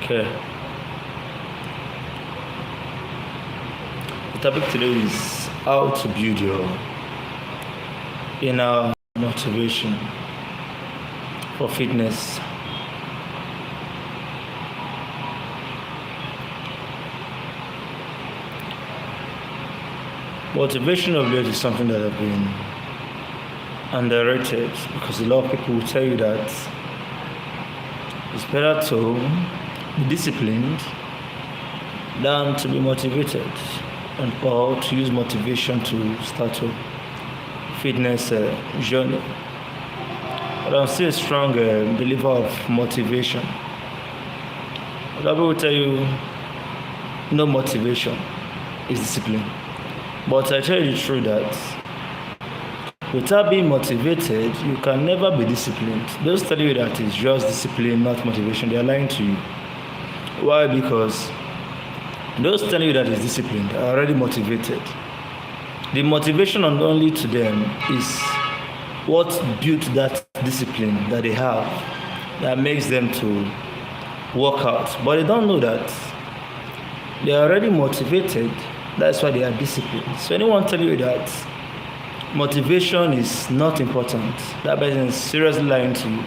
Okay. The topic today is how to build your inner motivation for fitness. Motivation of late is something that have been underrated because a lot of people will tell you that it's better to be disciplined than to be motivated or to use motivation to start a fitness journey. But I'm still a strong believer of motivation. A lot of people will tell you no motivation is discipline. But I tell you the truth that without being motivated, you can never be disciplined. Those tell you that it's just discipline, not motivation, they are lying to you. Why? Because those telling you that it's disciplined are already motivated. The motivation not only to them is what built that discipline that they have that makes them to work out. But they don't know that they are already motivated. That's why they are disciplined. So anyone tell you that motivation is not important, that person is seriously lying to you.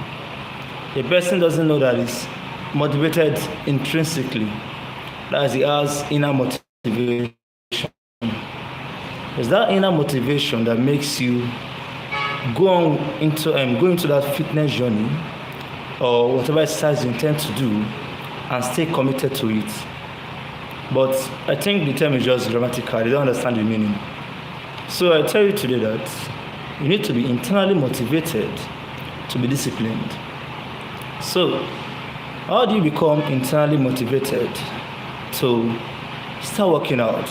The person doesn't know that it's motivated intrinsically. That is, he has inner motivation. It's that inner motivation that makes you go into that fitness journey or whatever exercise you intend to do and stay committed to it. But I think the term is just grammatical. They don't understand the meaning. So I tell you today that you need to be internally motivated to be disciplined. So how do you become internally motivated to start working out?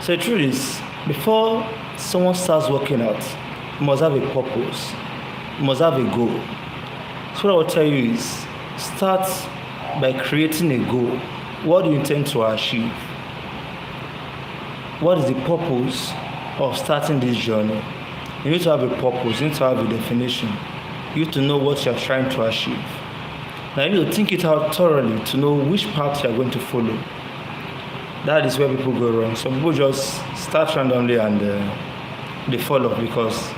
So the truth is, before someone starts working out, you must have a purpose. You must have a goal. So what I will tell you is, start by creating a goal. What do you intend to achieve? What is the purpose of starting this journey? You need to have a purpose. You need to have a definition. You need to know what you're trying to achieve. Now you need to think it out thoroughly to know which path you're going to follow. That is where people go wrong. Some people just start randomly and they fall off because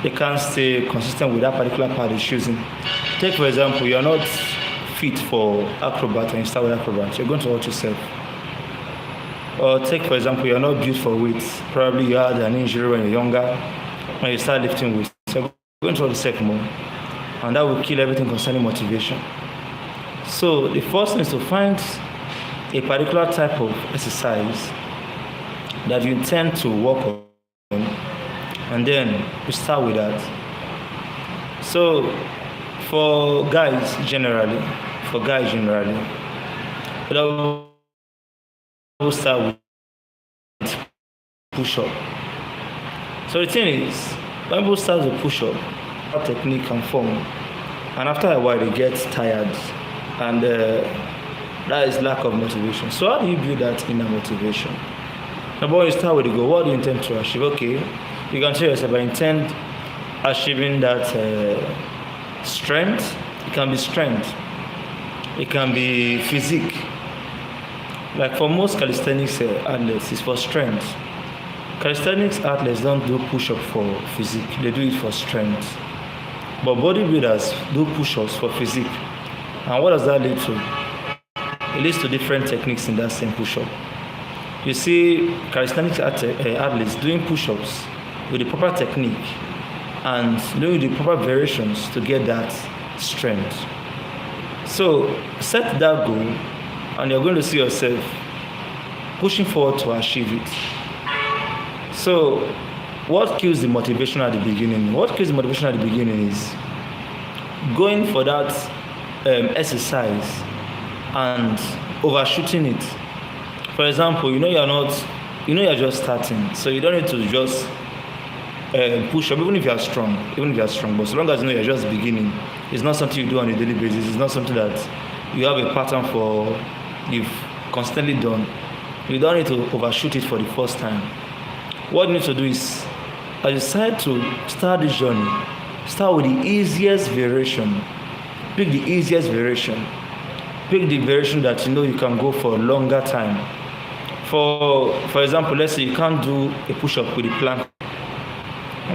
they can't stay consistent with that particular path they're choosing. Take for example, you're not fit for acrobat and you start with acrobat. You're going to hurt yourself. Or take for example, you're not built for weights. Probably you had an injury when you're younger. When you start lifting weights, you're going to hurt yourself more. And that will kill everything concerning motivation. So the first thing is to find a particular type of exercise that you intend to work on, and then you start with that. So for guys generally, we'll start with push-up. So the thing is, when people start with push-up, technique and form, and after a while they get tired, and that is lack of motivation. So how do you build that inner motivation? Number one, you start with the goal. What do you intend to achieve? Okay, you can tell yourself, I intend achieving that strength. It can be strength. It can be physique. Like for most calisthenics athletes, it's for strength. Calisthenics athletes don't do push-up for physique. They do it for strength. But bodybuilders do push-ups for physique. And what does that lead to? It leads to different techniques in that same push-up. You see calisthenics athletes doing push-ups with the proper technique and doing the proper variations to get that strength. So set that goal and you're going to see yourself pushing forward to achieve it. So what kills the motivation at the beginning? What kills the motivation at the beginning is going for that exercise and overshooting it. For example, you're just starting, so you don't need to just push up, even if you're strong. But so long as you know you're just beginning, it's not something you do on a daily basis. It's not something that you have a pattern for, you've constantly done. You don't need to overshoot it for the first time. What you need to do is, I decide to start this journey, start with the easiest variation. Pick the easiest variation. Pick the variation that you know you can go for a longer time. For example, let's say you can't do a push-up with the plank.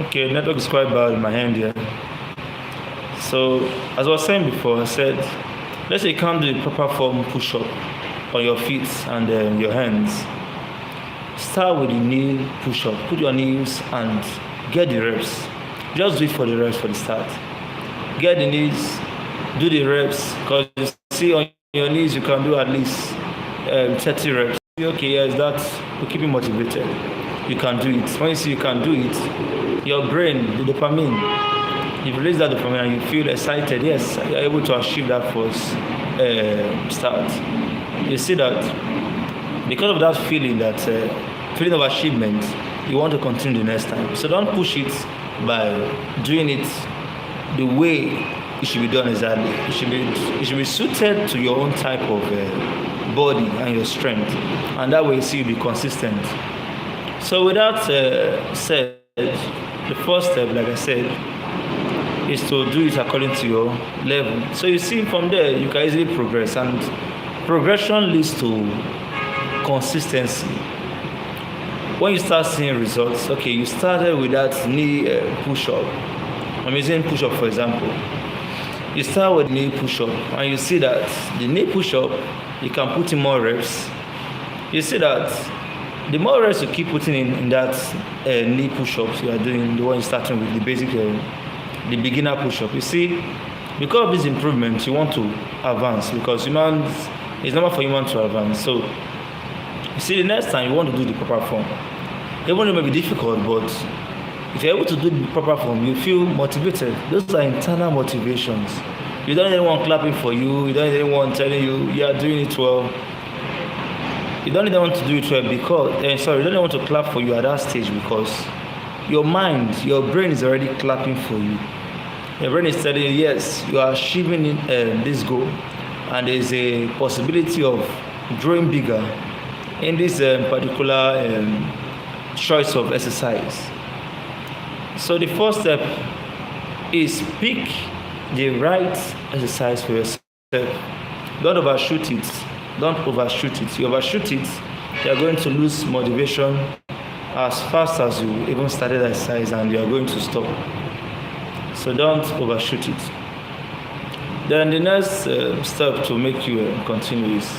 Okay, network is quite bad in my hand here. So, as I was saying before, I said, let's say you can't do the proper form push-up on your feet and your hands. Start with the knee push-up. Put your knees and get the reps. Just do it for the reps for the start. Get the knees, do the reps, because you see on your knees you can do at least 30 reps. Okay, yes, that will keep you motivated. You can do it. When you see you can do it, your brain, the dopamine, you release that dopamine and you feel excited. Yes, you're able to achieve that first start. You see that because of that feeling, feeling of achievement, you want to continue the next time. So don't push it by doing it the way it should be done exactly. It should be suited to your own type of body and your strength, and that way you see you'll be consistent. So with that said, the first step, like I said, is to do it according to your level. So you see from there you can easily progress, and progression leads to consistency. When you start seeing results, okay, you started with that knee push-up. I'm using push-up for example. You start with knee push-up and you see that the knee push-up, you can put in more reps. You see that the more reps you keep putting in that knee push-ups you are doing, the one you're starting with, the basic, the beginner push-up. You see, because of this improvement, you want to advance, because it's normal for human to advance. So, you see, the next time you want to do the proper form. Even though it may be difficult, but if you're able to do the proper form, you feel motivated. Those are internal motivations. You don't need anyone clapping for you. You don't need anyone telling you you are doing it well. You don't need anyone to do it well you don't need anyone to clap for you at that stage, because your mind, your brain is already clapping for you. Your brain is telling you, yes, you are achieving this goal, and there's a possibility of growing bigger in this particular choice of exercise. So the first step is pick the right exercise for yourself. Don't overshoot it. You overshoot it, you're going to lose motivation as fast as you even started the exercise, and you're going to stop. So don't overshoot it. Then the next step to make you continue is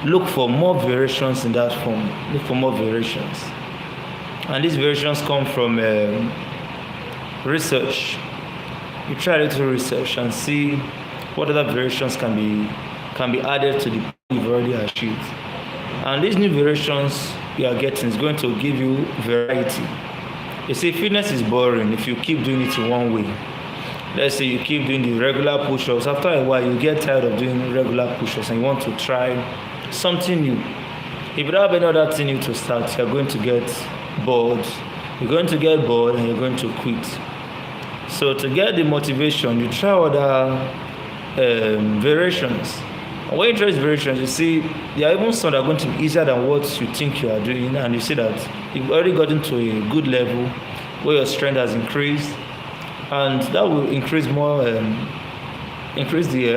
look for more variations in that form. Look for more variations. And these variations come from research. You try a little research and see what other variations can be added to the you've already achieved. And these new variations you are getting is going to give you variety. You see, fitness is boring if you keep doing it in one way. Let's say you keep doing the regular push-ups. After a while, you get tired of doing regular push-ups and you want to try something new. If you don't have any other thing new to start, you're going to get bored. You're going to get bored and you're going to quit. So to get the motivation, you try other variations. And when you try these variations, you see there are even some that are going to be easier than what you think you are doing, and you see that you've already gotten to a good level where your strength has increased, and that will increase the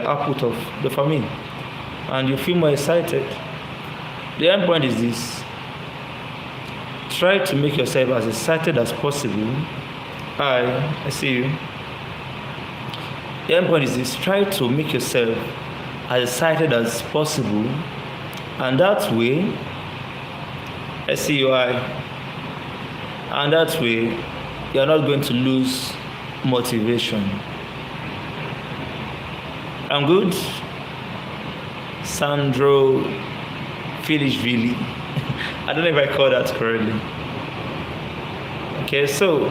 output of dopamine, and you feel more excited. The end point is this: try to make yourself as excited as possible. I see you. The end point is this: try to make yourself as excited as possible, and that way, and that way, you are not going to lose motivation. I'm good. Sandro Filishvili. I don't know if I called that correctly. Okay, so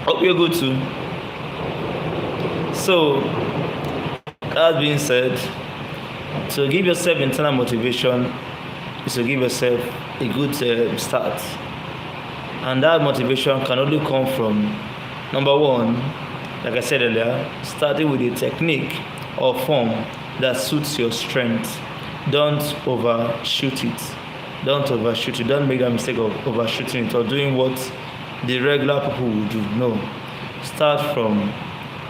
hope you're good too. So that being said, to give yourself internal motivation is to give yourself a good start, and that motivation can only come from, number one, like I said earlier, starting with a technique or form that suits your strength. Don't overshoot it. Don't make that mistake of overshooting it or doing what the regular people will do. No, start from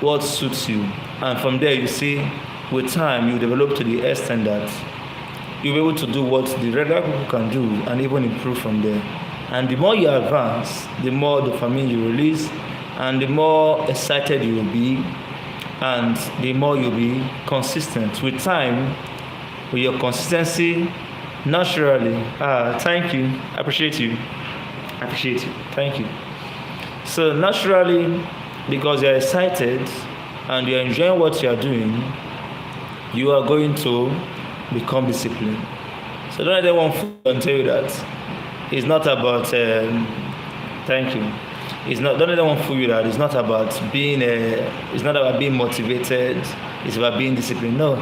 what suits you, and from there you see with time, you develop to the extent that you'll be able to do what the regular people can do and even improve from there. And the more you advance, the more dopamine you release, and the more excited you will be, and the more you'll be consistent. With time, with your consistency, naturally, thank you, appreciate you, thank you. So naturally, because you're excited and you're enjoying what you're doing, you are going to become disciplined. So don't let anyone fool you and tell you that it's not about thank you. Don't let anyone fool you that it's not about being motivated, it's about being disciplined. No.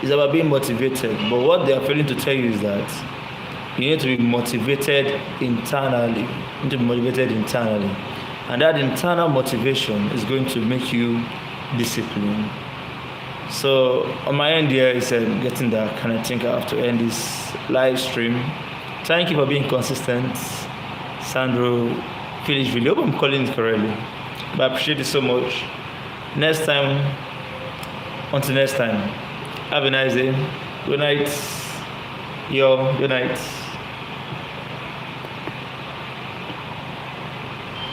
It's about being motivated. But what they are failing to tell you is that you need to be motivated internally. You need to be motivated internally. And that internal motivation is going to make you disciplined. So on my end here is getting that, and I think I have to end this live stream. Thank you for being consistent, Sandro Philishvili. I hope I'm calling it correctly, but I appreciate it so much. Until next time, have a nice day. Good night. Good night.